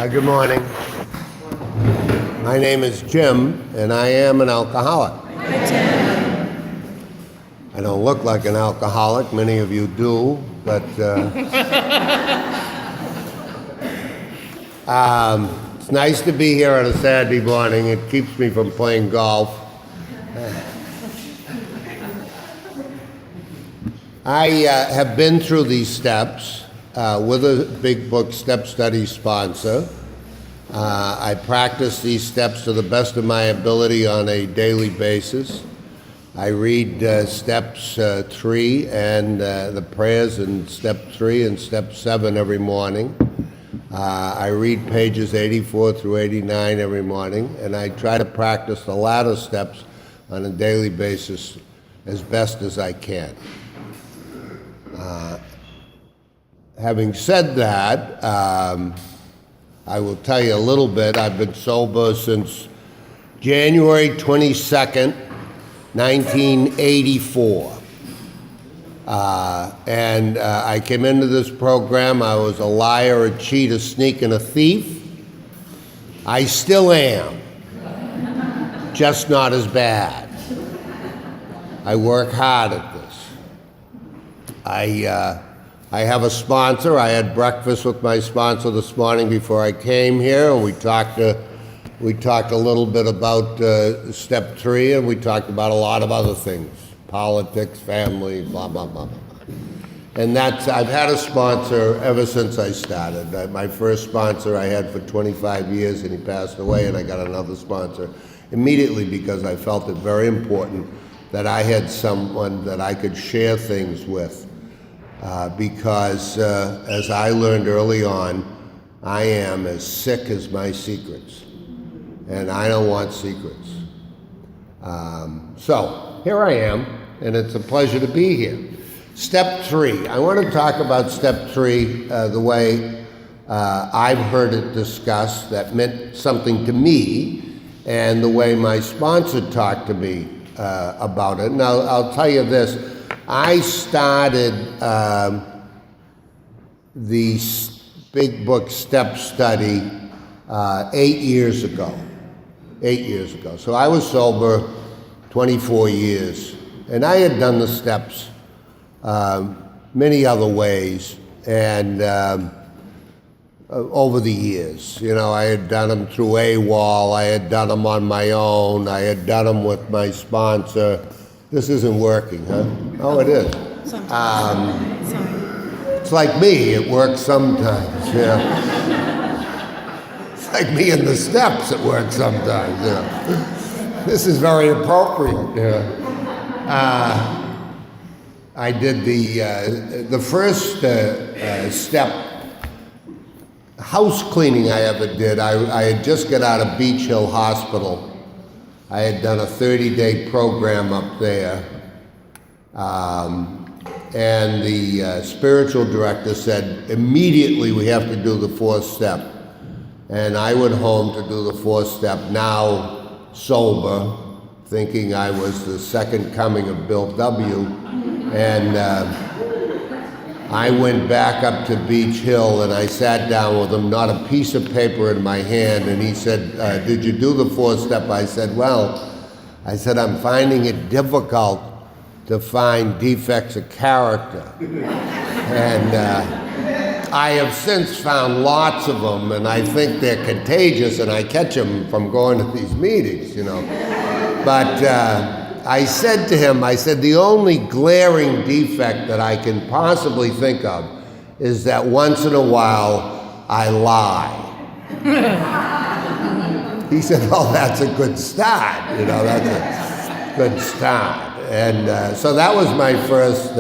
Good morning. My name is Jim, and I am an alcoholic. Hi, Jim. I don't look like an alcoholic. Many of you do, but it's nice to be here on a Saturday morning. It keeps me from playing golf. I have been through these steps with a Big Book Step Study sponsor. I practice these steps to the best of my ability on a daily basis. I read steps 3 and the prayers in step 3 and step 7 every morning. I read pages 84 through 89 every morning, and I try to practice the latter steps on a daily basis as best as I can. Having said that, I will tell you a little bit. I've been sober since January 22nd, 1984. And I came into this program. I was a liar, a cheat, a sneak, and a thief. I still am, just not as bad. I work hard at this. I have a sponsor. I had breakfast with my sponsor this morning before I came here, and we talked a little bit about step 3, and we talked about a lot of other things: politics, family, blah blah blah. And I've had a sponsor ever since I started. My first sponsor I had for 25 years, and he passed away, and I got another sponsor immediately because I felt it very important that I had someone that I could share things with. Because as I learned early on, I am as sick as my secrets, and I don't want secrets. So here I am, and it's a pleasure to be here. Step 3. I want to talk about step 3 the way I've heard it discussed, that meant something to me, and the way my sponsor talked to me about it. Now, I'll tell you this. I started the Big Book Step Study 8 years ago. 8 years ago. So I was sober 24 years. And I had done the steps many other ways and over the years. You know, I had done them through AWOL. I had done them on my own. I had done them with my sponsor. This isn't working, huh? Oh, it is. Sometimes. It's like me, it works sometimes, yeah. It's like me in the steps, it works sometimes, yeah. This is very appropriate, yeah. I did the first step house cleaning I ever did. I had just got out of Beach Hill Hospital. I had done a 30-day program up there, and the spiritual director said, immediately we have to do the 4th step. And I went home to do the 4th step, now sober, thinking I was the second coming of Bill W. And I went back up to Beach Hill, and I sat down with him, not a piece of paper in my hand, and he said, did you do the 4th step? I said, well, I'm finding it difficult to find defects of character. And I have since found lots of them, and I think they're contagious, and I catch them from going to these meetings, you know. But I said to him, the only glaring defect that I can possibly think of is that once in a while I lie. He said, well, that's a good start, you know, that's a good start. And so that was my first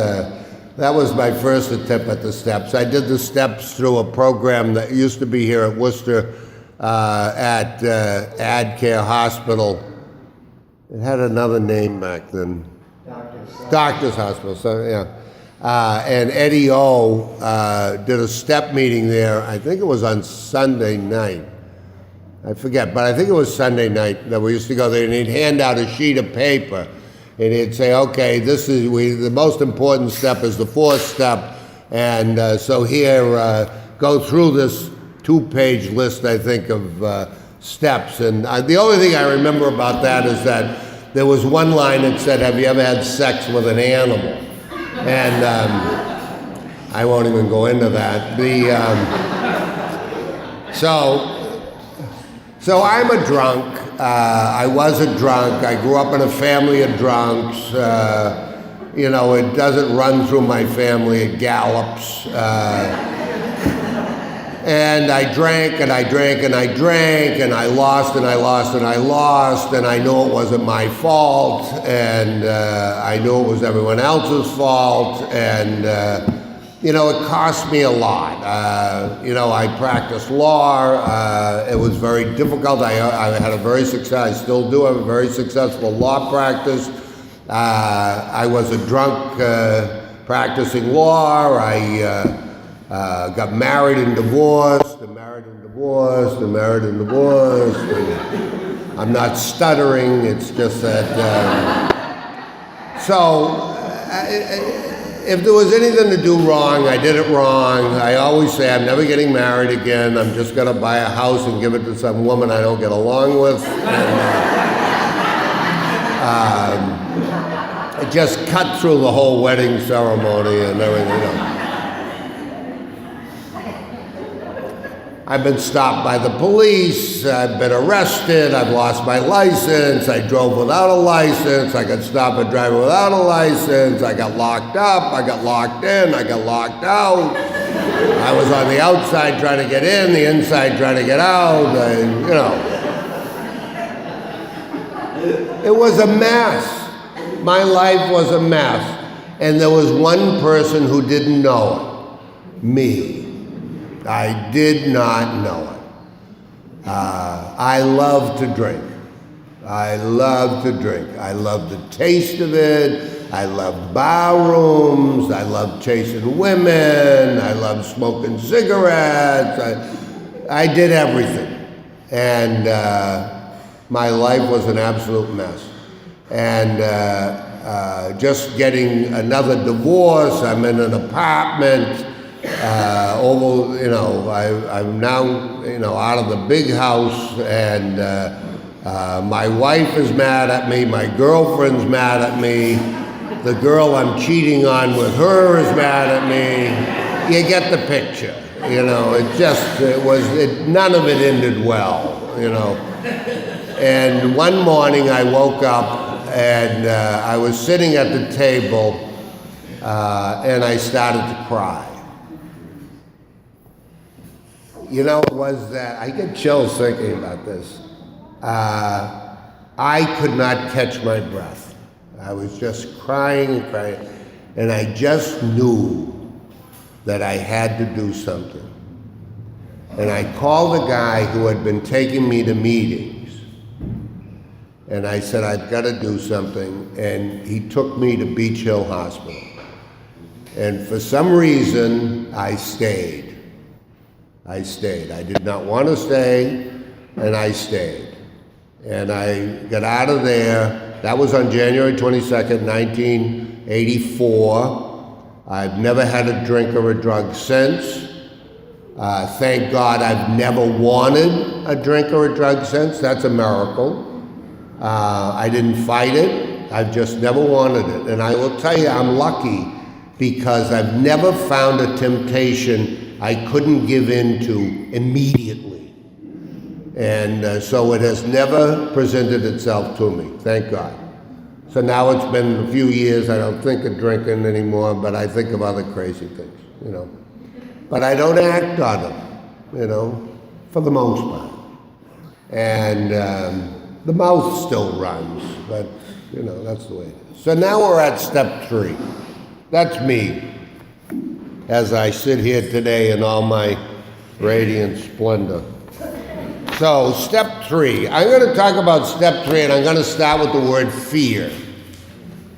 attempt at the steps. I did the steps through a program that used to be here at Worcester at AdCare Hospital. It had another name back then. Doctor's Hospital, so yeah. And Eddie O did a step meeting there. I think it was on Sunday night. I forget, but I think it was Sunday night that we used to go there, and he'd hand out a sheet of paper, and he'd say, okay, the most important step is the 4th step, and so here, go through this 2-page list, I think, of steps. And the only thing I remember about that is that there was one line that said, "Have you ever had sex with an animal?" And I won't even go into that. So I'm a drunk. I was a drunk. I grew up in a family of drunks. It doesn't run through my family. It gallops. And I drank and I drank and I drank and I lost and I lost and I lost, and I knew it wasn't my fault, and I knew it was everyone else's fault, and it cost me a lot. I practiced law. It was very difficult. I had I still do have a very successful law practice. I was a drunk practicing law. I got married and divorced, and married and divorced, and married and divorced. And I'm not stuttering, it's just that. If there was anything to do wrong, I did it wrong. I always say I'm never getting married again. I'm just going to buy a house and give it to some woman I don't get along with. I just cut through the whole wedding ceremony and everything. I've been stopped by the police, I've been arrested, I've lost my license, I drove without a license, I got stopped at driving without a license, I got locked up, I got locked in, I got locked out. I was on the outside trying to get in, the inside trying to get out, It was a mess. My life was a mess. And there was one person who didn't know it, me. I did not know it. I love to drink. I love to drink. I love the taste of it. I love bar rooms. I love chasing women. I love smoking cigarettes. I did everything. And my life was an absolute mess. And just getting another divorce, I'm in an apartment. I'm now, out of the big house, and my wife is mad at me, my girlfriend's mad at me, the girl I'm cheating on with her is mad at me. You get the picture, none of it ended well, And one morning I woke up and I was sitting at the table and I started to cry. It was that, I get chills thinking about this. I could not catch my breath. I was just crying and crying, and I just knew that I had to do something. And I called a guy who had been taking me to meetings, and I said, I've got to do something, and he took me to Beach Hill Hospital. And for some reason, I stayed. I did not want to stay, and I stayed. And I got out of there. That was on January 22nd, 1984. I've never had a drink or a drug since. Thank God I've never wanted a drink or a drug since. That's a miracle. I didn't fight it. I've just never wanted it. And I will tell you, I'm lucky because I've never found a temptation I couldn't give in to immediately. And so it has never presented itself to me, thank God. So now it's been a few years, I don't think of drinking anymore, but I think of other crazy things, But I don't act on them, for the most part. And the mouth still runs, but, that's the way it is. So now we're at step 3. That's me, as I sit here today in all my radiant splendor. So, step 3. I'm going to talk about step 3, and I'm going to start with the word fear.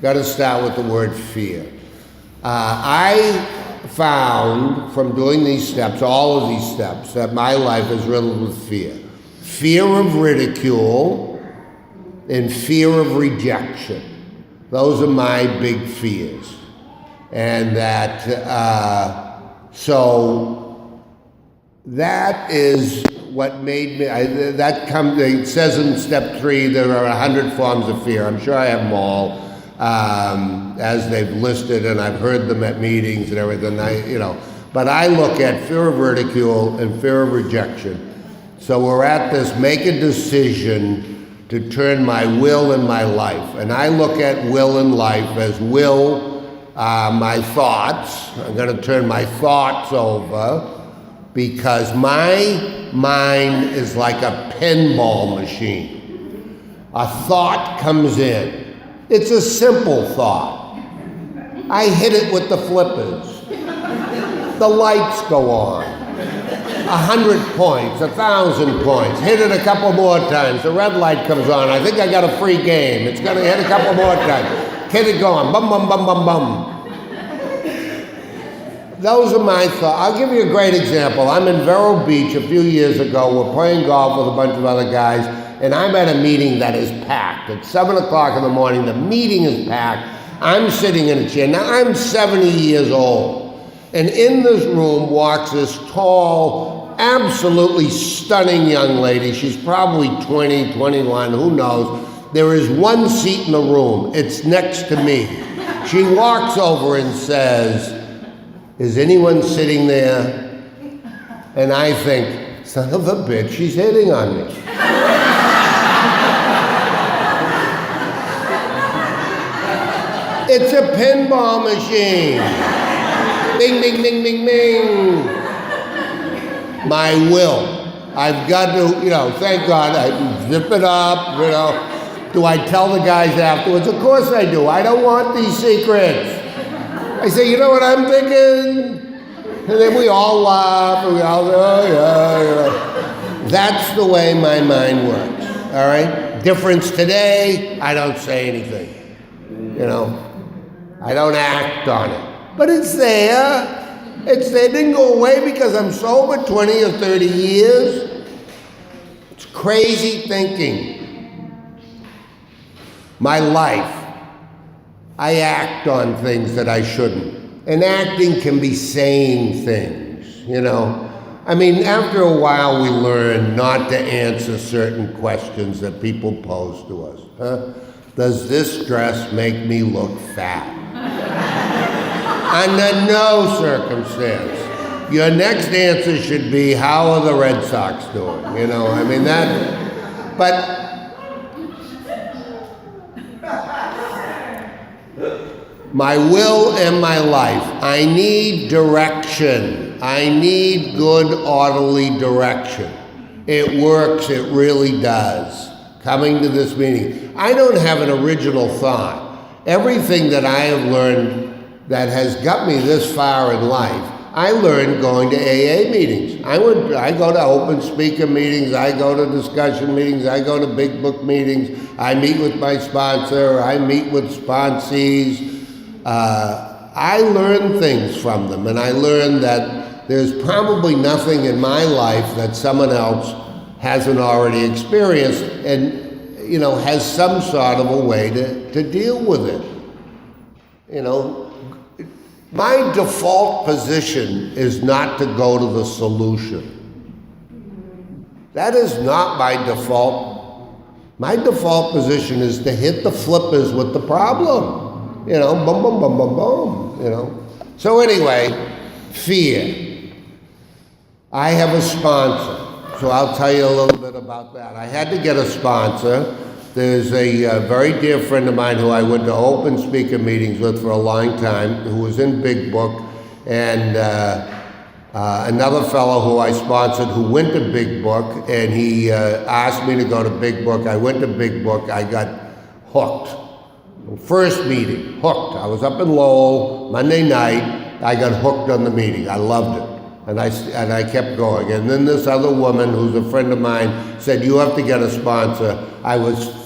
Got to start with the word fear. I found from doing these steps, all of these steps, that my life is riddled with fear. Fear of ridicule and fear of rejection. Those are my big fears. And that, so that is what made me, it says in step 3, there are 100 forms of fear. I'm sure I have them all, as they've listed, and I've heard them at meetings and everything, but I look at fear of ridicule and fear of rejection. So we're at this, make a decision to turn my will and my life. And I look at will and life as will, my thoughts. I'm going to turn my thoughts over because my mind is like a pinball machine. A thought comes in. It's a simple thought. I hit it with the flippers. The lights go on. 100 points, 1,000 points. Hit it a couple more times. The red light comes on. I think I got a free game. It's going to hit a couple more times. Get it going. Bum, bum, bum, bum, bum. Those are my thoughts. I'll give you a great example. I'm in Vero Beach a few years ago. We're playing golf with a bunch of other guys, and I'm at a meeting that is packed. It's 7 o'clock in the morning. The meeting is packed. I'm sitting in a chair. Now, I'm 70 years old. And in this room walks this tall, absolutely stunning young lady. She's probably 20, 21, who knows. There is one seat in the room. It's next to me. She walks over and says, "Is anyone sitting there?" And I think, son of a bitch, she's hitting on me. It's a pinball machine. Bing, bing, bing, bing, bing. My will. I've got to, thank God, I zip it up, Do I tell the guys afterwards? Of course I do. I don't want these secrets. I say, you know what I'm thinking? And then we all laugh, and we all go, oh, yeah. That's the way my mind works, all right? Difference today, I don't say anything, I don't act on it. But it's there. It didn't go away because I'm sober 20 or 30 years. It's crazy thinking. My life, I act on things that I shouldn't. And acting can be saying things, I mean, after a while we learn not to answer certain questions that people pose to us. Does this dress make me look fat? Under no circumstance. Your next answer should be, how are the Red Sox doing? But my will and my life, I need direction. I need good, orderly direction. It works, it really does. Coming to this meeting, I don't have an original thought. Everything that I have learned that has got me this far in life, I learned going to AA meetings. I go to open speaker meetings, I go to discussion meetings, I go to big book meetings, I meet with my sponsor, I meet with sponsees. I learn things from them, and I learned that there's probably nothing in my life that someone else hasn't already experienced and, has some sort of a way to deal with it. My default position is not to go to the solution. That is not my default. My default position is to hit the flippers with the problem. Boom, boom, boom, boom, boom, So anyway, fear. I have a sponsor, so I'll tell you a little bit about that. I had to get a sponsor. There's a very dear friend of mine who I went to open speaker meetings with for a long time, who was in Big Book, and another fellow who I sponsored who went to Big Book, and he asked me to go to Big Book. I went to Big Book. I got hooked. First meeting, hooked. I was up in Lowell, Monday night. I got hooked on the meeting. I loved it. And I kept going. And then this other woman, who's a friend of mine, said, you have to get a sponsor. I was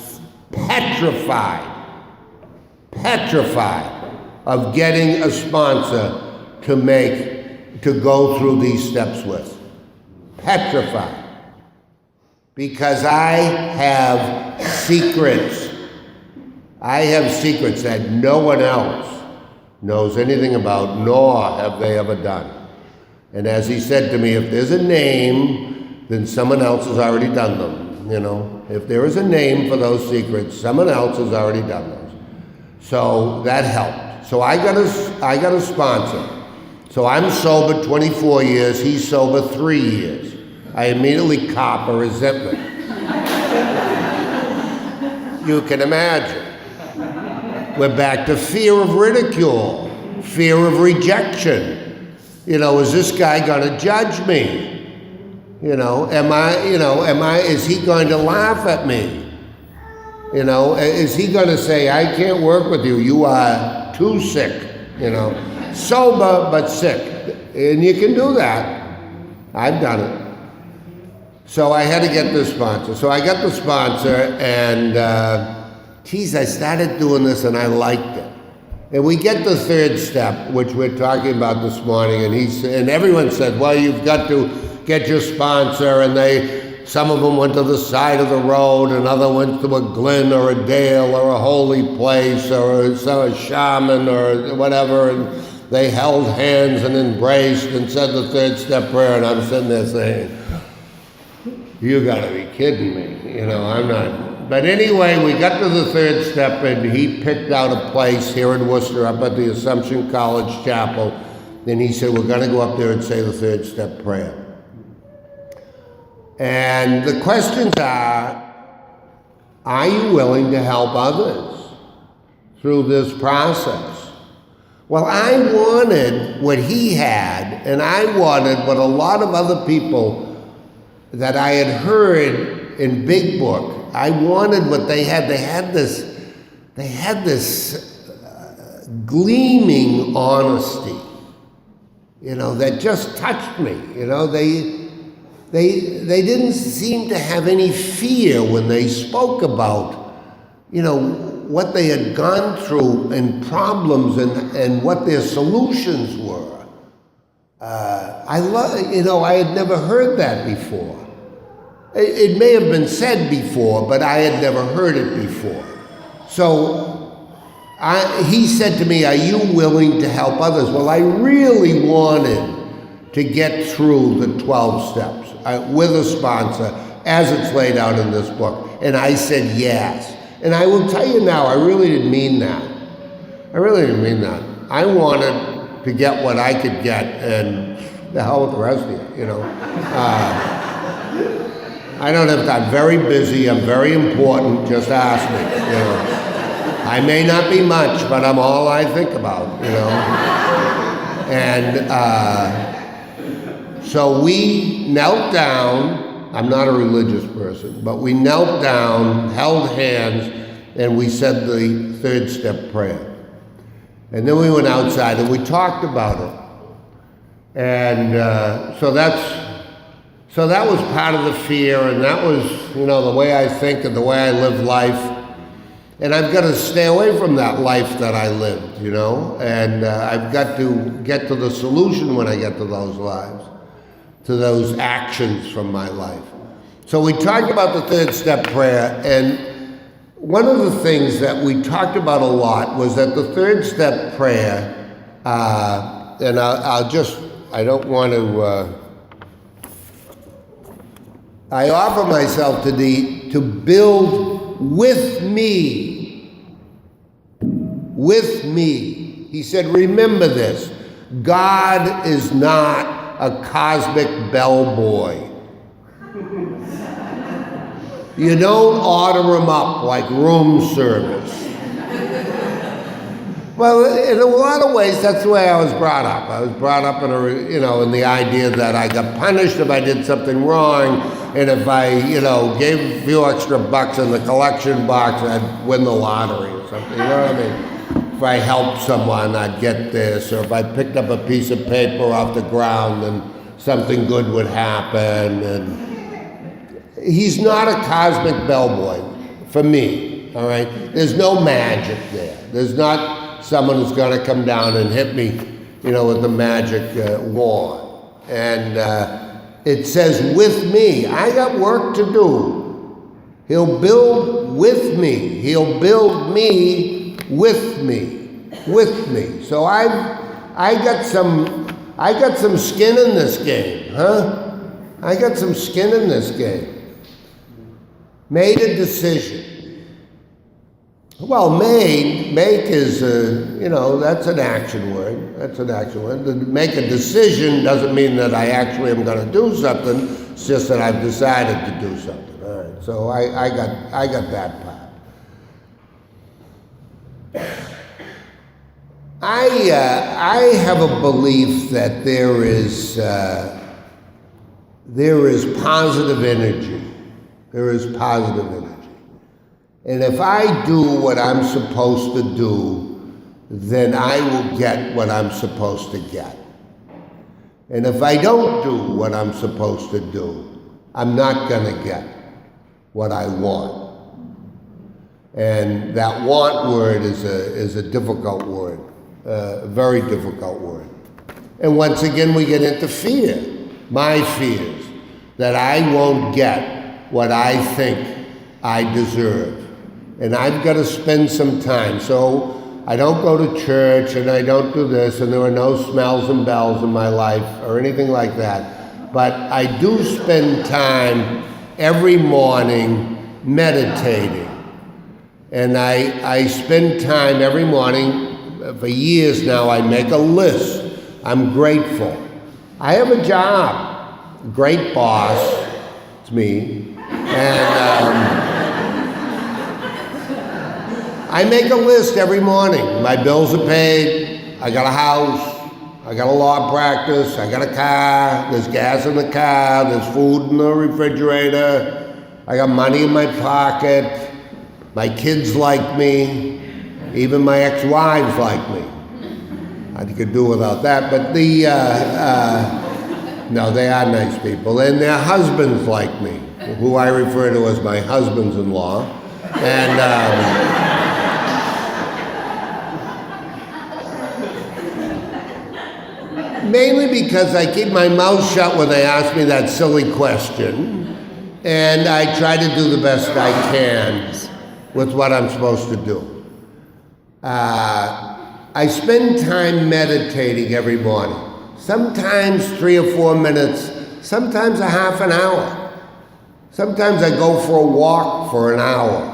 petrified of getting a sponsor to go through these steps with. Petrified. Because I have secrets. I have secrets that no one else knows anything about, nor have they ever done. And as he said to me, if there's a name, then someone else has already done them, you know. If there is a name for those secrets, someone else has already done those. So that helped. So I got a sponsor. So I'm sober 24 years, he's sober 3 years. I immediately cop a resentment. You can imagine. We're back to fear of ridicule, fear of rejection. You know, is this guy gonna judge me? You know, is he going to laugh at me? You know, is he gonna say, I can't work with you, you are too sick, you know? Sober, but sick. And you can do that. I've done it. So I had to get the sponsor. So I got the sponsor, and I started doing this and I liked it. And we get the third step, which we're talking about this morning, and everyone said, well, you've got to get your sponsor, and some of them went to the side of the road, and others went to a glen or a dale or a holy place or a shaman or whatever, and they held hands and embraced and said the third step prayer, and I'm sitting there saying, you gotta be kidding me, you know, I'm not. But anyway, we got to the third step, and he picked out a place here in Worcester up at the Assumption College Chapel. Then he said, we're gonna go up there and say the third step prayer. And the questions are you willing to help others through this process? Well, I wanted what he had, and I wanted what a lot of other people that I had heard in Big Book, I wanted what they had. They had this gleaming honesty, you know, that just touched me. You know, they didn't seem to have any fear when they spoke about, you know, what they had gone through and problems and what their solutions were. I had never heard that before. It may have been said before, but I had never heard it before. So he said to me, are you willing to help others? Well, I really wanted to get through the 12 steps with a sponsor as it's laid out in this book. And I said yes. And I will tell you now, I really didn't mean that. I really didn't mean that. I wanted to get what I could get, and the hell with the rest of you, you know. I don't have to, I'm very busy, I'm very important, just ask me, you know. I may not be much, but I'm all I think about, you know. And so we knelt down. I'm not a religious person, but we knelt down, held hands, and we said the third step prayer. And then we went outside and we talked about it. And so that was part of the fear, and that was, you know, the way I think and the way I live life. And I've got to stay away from that life that I lived, you know, and I've got to get to the solution when I get to those lives, to those actions from my life. So we talked about the third step prayer, and one of the things that we talked about a lot was that the third step prayer, and I don't want to, I offer myself to build with me. With me. He said, remember this, God is not a cosmic bellboy. You don't order him up like room service. Well, in a lot of ways, that's the way I was brought up. I was brought up in the idea that I got punished if I did something wrong, and if I, gave a few extra bucks in the collection box, I'd win the lottery or something, you know what I mean? If I helped someone, I'd get this, or if I picked up a piece of paper off the ground, then something good would happen. And he's not a cosmic bellboy for me, all right? There's no magic there. There's not someone who's going to come down and hit me, with the magic wand. And it says, with me. I got work to do. He'll build with me. He'll build me with me. With me. So I got some I got some skin in this game, huh? I got some skin in this game. Made a decision. Well, make is, that's an action word. That's an action word. To make a decision doesn't mean that I actually am going to do something. It's just that I've decided to do something. All right. So I got that part. I have a belief that there is positive energy. There is positive energy. And if I do what I'm supposed to do, then I will get what I'm supposed to get. And if I don't do what I'm supposed to do, I'm not going to get what I want. And that want word is a difficult word, a very difficult word. And once again, we get into fear, my fears, that I won't get what I think I deserve. And I've got to spend some time. So I don't go to church and I don't do this, and there are no smells and bells in my life or anything like that. But I do spend time every morning meditating. And I spend time every morning, for years now, I make a list. I'm grateful. I have a job, great boss, it's me, and I make a list every morning. My bills are paid, I got a house, I got a law practice, I got a car, there's gas in the car, there's food in the refrigerator, I got money in my pocket, my kids like me, even my ex-wives like me. I could do without that, but no, they are nice people. And their husbands like me, who I refer to as my husbands-in-law. And mainly because I keep my mouth shut when they ask me that silly question, and I try to do the best I can with what I'm supposed to do. I spend time meditating every morning. Sometimes 3 or 4 minutes, sometimes a half an hour. Sometimes I go for a walk for an hour.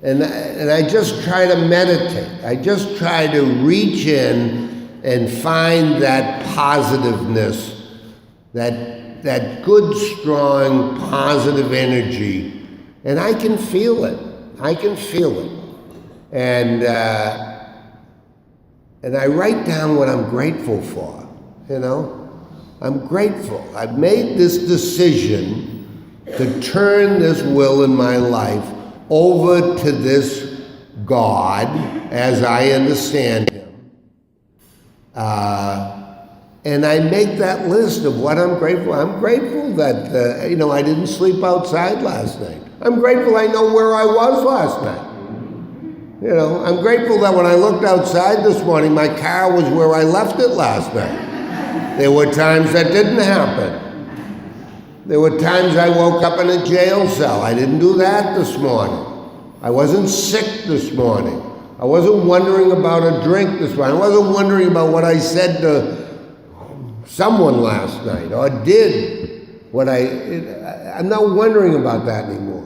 And I just try to meditate. I just try to reach in and find that positiveness, that good, strong, positive energy. And I can feel it. I can feel it. And I write down what I'm grateful for, I'm grateful. I've made this decision to turn this will in my life over to this God as I understand Him. And I make that list of what I'm grateful. I'm grateful that, I didn't sleep outside last night. I'm grateful I know where I was last night. I'm grateful that when I looked outside this morning, my car was where I left it last night. There were times that didn't happen. There were times I woke up in a jail cell. I didn't do that this morning. I wasn't sick this morning. I wasn't wondering about a drink this morning. I wasn't wondering about what I said to someone last night or did what I'm not wondering about that anymore.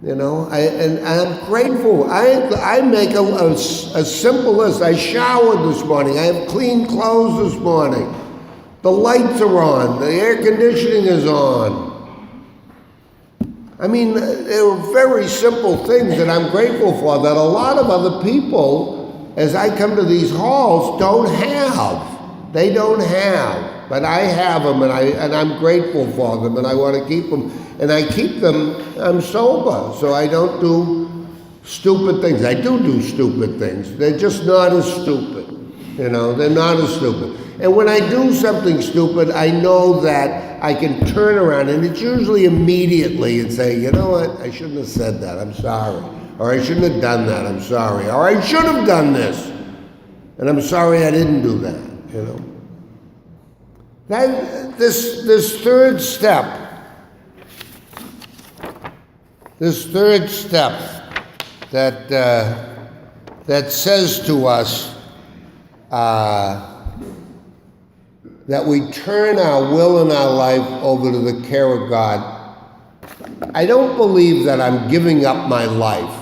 And I'm grateful. I make a simple list. I showered this morning. I have clean clothes this morning. The lights are on. The air conditioning is on. There are very simple things that I'm grateful for that a lot of other people, as I come to these halls, don't have. They don't have. But I have them, and I'm grateful for them, and I want to keep them. And I keep them, I'm sober, so I don't do stupid things. I do stupid things. They're just not as stupid. They're not as stupid. And when I do something stupid, I know that I can turn around, and it's usually immediately, and say, you know what, I shouldn't have said that, I'm sorry. Or I shouldn't have done that, I'm sorry. Or I should have done this, and I'm sorry I didn't do that, This third step that says to us, that we turn our will and our life over to the care of God, I don't believe that I'm giving up my life.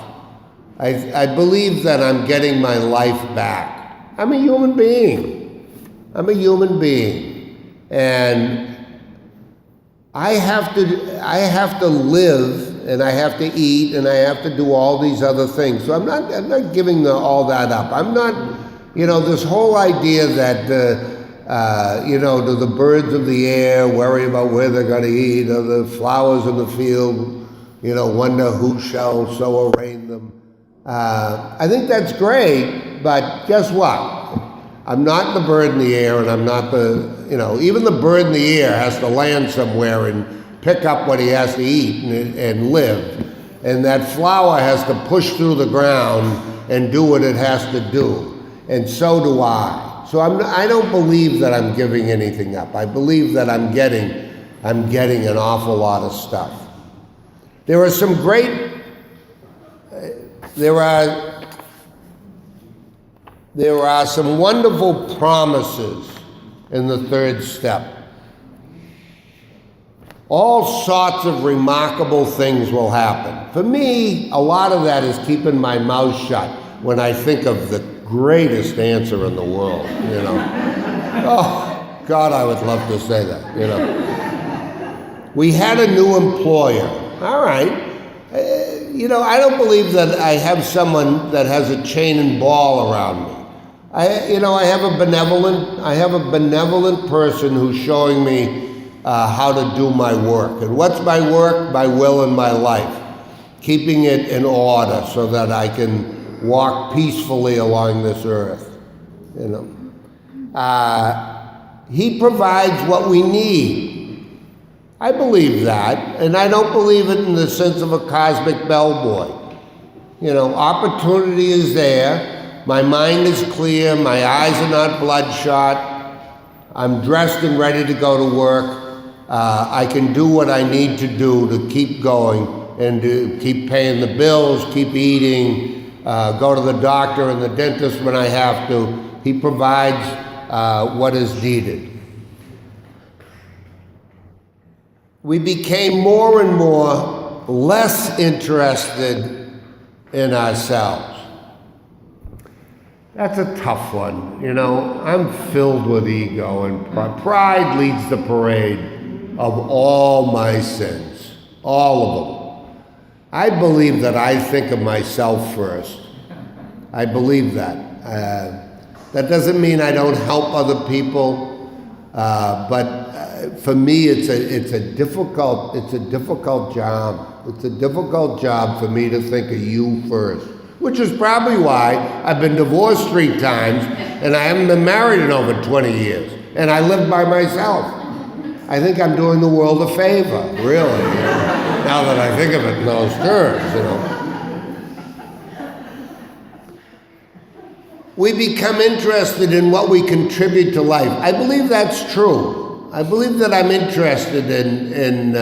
I believe that I'm getting my life back. I'm a human being. I'm a human being. And I have to live, and I have to eat, and I have to do all these other things. So I'm not giving all that up. I'm not, this whole idea that, do the birds of the air worry about where they're going to eat, or the flowers in the field, wonder who shall so arraign them. I think that's great, but guess what? I'm not the bird in the air, and I'm not even the bird in the air has to land somewhere and pick up what he has to eat and live. And that flower has to push through the ground and do what it has to do. And so do I. So I don't believe that I'm giving anything up. I believe that I'm getting an awful lot of stuff. There are some some wonderful promises in the third step. All sorts of remarkable things will happen. For me, a lot of that is keeping my mouth shut when I think of the greatest answer in the world, Oh, God, I would love to say that, We had a new employer. All right. I don't believe that I have someone that has a chain and ball around me. I have a benevolent person who's showing me how to do my work. And what's my work? My will and my life. Keeping it in order so that I can walk peacefully along this earth. He provides what we need. I believe that, and I don't believe it in the sense of a cosmic bellboy. Opportunity is there. My mind is clear. My eyes are not bloodshot. I'm dressed and ready to go to work. I can do what I need to do to keep going and to keep paying the bills, keep eating, go to the doctor and the dentist when I have to. He provides what is needed. We became more and more less interested in ourselves. That's a tough one. I'm filled with ego, and pride leads the parade of all my sins, all of them. I believe that I think of myself first. I believe that. That doesn't mean I don't help other people, but for me, it's a difficult job. It's a difficult job for me to think of you first, which is probably why I've been divorced 3 times and I haven't been married in over 20 years, and I live by myself. I think I'm doing the world a favor, really. Now that I think of it in those terms, We become interested in what we contribute to life. I believe that's true. I believe that I'm interested in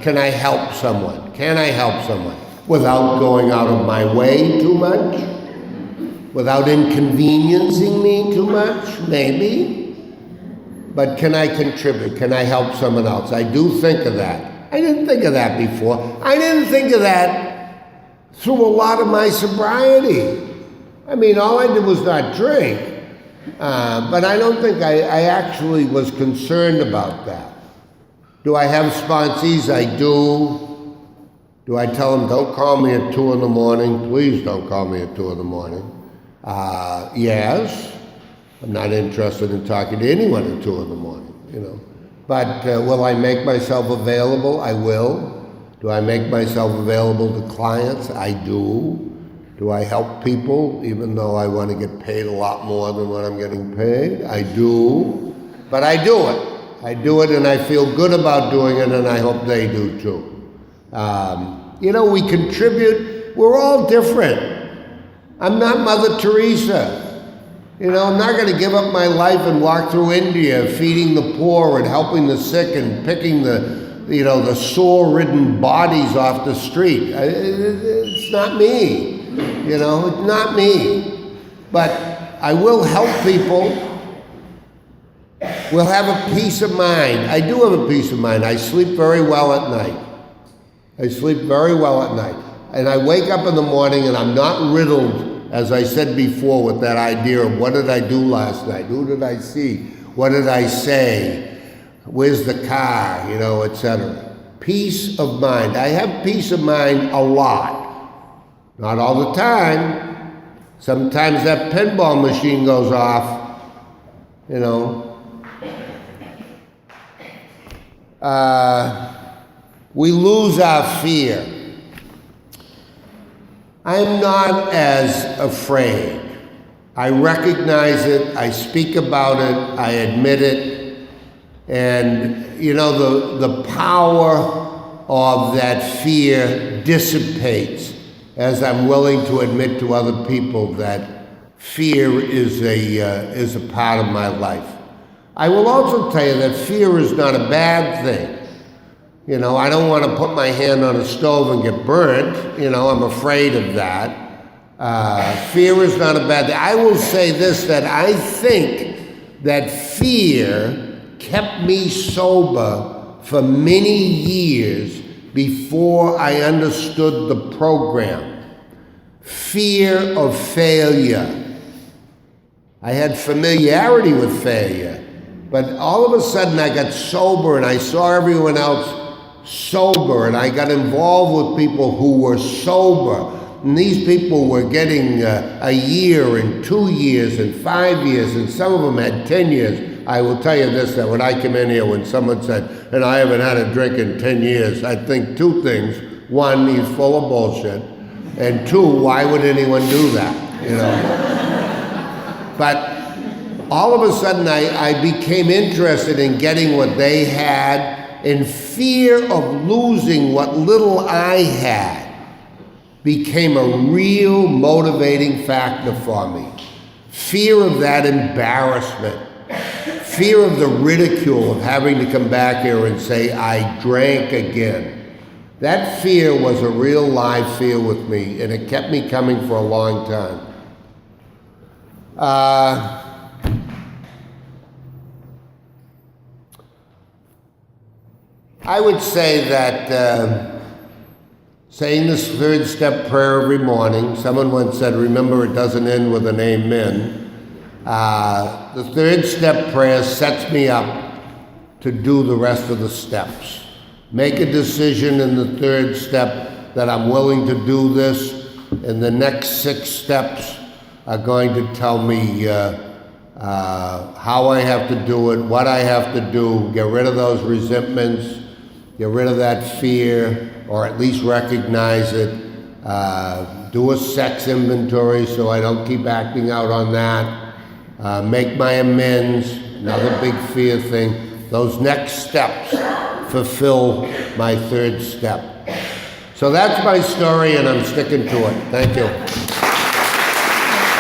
can I help someone? Can I help someone? Without going out of my way too much? Without inconveniencing me too much? Maybe. But can I contribute? Can I help someone else? I do think of that. I didn't think of that before. I didn't think of that through a lot of my sobriety. All I did was not drink. But I don't think I actually was concerned about that. Do I have sponsees? I do. Do I tell them, don't call me at 2 in the morning? Please don't call me at 2 in the morning. Yes. I'm not interested in talking to anyone at 2 in the morning, But will I make myself available? I will. Do I make myself available to clients? I do. Do I help people, even though I want to get paid a lot more than what I'm getting paid? I do. But I do it. I do it, and I feel good about doing it, and I hope they do too. We contribute. We're all different. I'm not Mother Teresa. I'm not going to give up my life and walk through India feeding the poor and helping the sick and picking the sore-ridden bodies off the street. It's not me. It's not me. But I will help people will have a peace of mind. I do have a peace of mind. I sleep very well at night. I sleep very well at night. And I wake up in the morning and I'm not riddled, as I said before, with that idea of what did I do last night? Who did I see? What did I say? Where's the car? You know, etc. Peace of mind. I have peace of mind a lot. Not all the time. Sometimes that pinball machine goes off, you know. We lose our fear. I'm not as afraid. I recognize it, I speak about it, I admit it, and you know, the power of that fear dissipates as I'm willing to admit to other people that fear is a part of my life. I will also tell you that fear is not a bad thing. You know, I don't want to put my hand on a stove and get burnt. You know, I'm afraid of that. Fear is not a bad thing. I will say this, that I think that fear kept me sober for many years before I understood the program. Fear of failure. I had familiarity with failure, but all of a sudden I got sober and I saw everyone else sober, and I got involved with people who were sober, and these people were getting a year and 2 years and 5 years, and some of them had 10 years. I will tell you this, that when I come in here, when someone said, and I haven't had a drink in 10 years, I think two things. One, he's full of bullshit, and two, why would anyone do that, you know? But all of a sudden I became interested in getting what they had, in fear of losing what little I had became a real motivating factor for me. Fear of that embarrassment. Fear of the ridicule of having to come back here and say, I drank again. That fear was a real live fear with me, and it kept me coming for a long time. I would say that saying this third step prayer every morning, someone once said, remember it doesn't end with an amen. The third step prayer sets me up to do the rest of the steps. Make a decision in the third step that I'm willing to do this, and the next 6 steps are going to tell me how I have to do it, what I have to do, get rid of those resentments, get rid of that fear, or at least recognize it. Do a sex inventory so I don't keep acting out on that. Make my amends, another big fear thing. Those next steps fulfill my third step. So that's my story, and I'm sticking to it. Thank you.